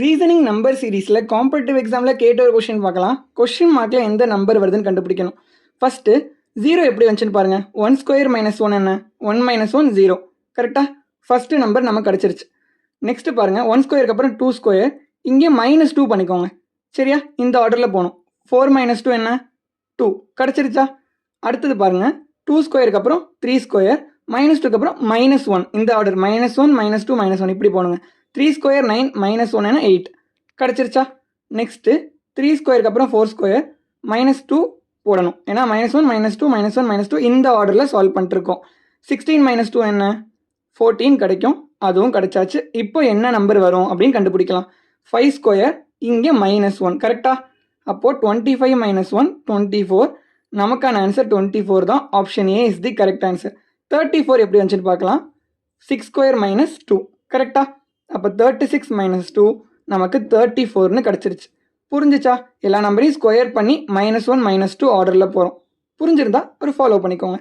Reasoning number சீரீஸில் competitive எக்ஸாமில் கேட்ட ஒரு கொஷின் பார்க்கலாம். கொஷின் மார்க்கில் எந்த நம்பர் வருதுன்னு கண்டுபிடிக்கணும். ஃபஸ்ட்டு 0 எப்படி வந்துச்சுன்னு பாருங்கள். 1 ஸ்கொயர் மைனஸ் 1 என்ன? 1 மைனஸ் 1 0. கரெக்டாக ஃபஸ்ட்டு நம்பர் நமக்கு கிடச்சிருச்சு. நெக்ஸ்ட்டு பாருங்கள், 1 ஸ்கொயருக்கு அப்புறம் 2 ஸ்கொயர், இங்கே -2 பண்ணிக்கோங்க. சரியா? இந்த ஆர்டரில் போகணும். 4 மைனஸ் 2 என்ன? 2. கிடச்சிருச்சா? அடுத்தது பாருங்கள், 2 ஸ்கொயருக்கு அப்புறம் 3 ஸ்கொயர், -2க்கு அப்புறம் -1. இந்த ஆர்டர் -1 -2 -1 இப்படி போகணுங்க. 3 ஸ்கொயர் 9 -1 என்ன 8. கிடச்சிருச்சா? நெக்ஸ்ட்டு 3 ஸ்கொயருக்கு அப்புறம் 4 ஸ்கொயர் -2 போடணும். ஏன்னா -1 -2 -1 -2 இந்த ஆர்டரில் சால்வ் பண்ணிட்டுருக்கோம். 16 -2 என்ன? 14 கிடைக்கும். அதுவும் கிடைச்சாச்சு. இப்போ என்ன நம்பர் வரும் அப்படின்னு கண்டுபிடிக்கலாம். 5 ஸ்கொயர், இங்கே -1. கரெக்டா? அப்போது 25 -1 24. நமக்கான ஆன்சர் 24 தான். Option A is the correct answer. 34 எப்படி வந்துச்சுன்னு பார்க்கலாம். 6 ஸ்கொயர் -2. கரெக்டா? அப்போ 36 -2 நமக்கு 34ன்னு கிடச்சிருச்சு. புரிஞ்சிச்சா? எல்லா நம்பரையும் ஸ்கொயர் பண்ணி -1 -2 ஆர்டரில் போகிறோம். புரிஞ்சிருந்தா ஒரு ஃபாலோ பண்ணிக்கோங்க.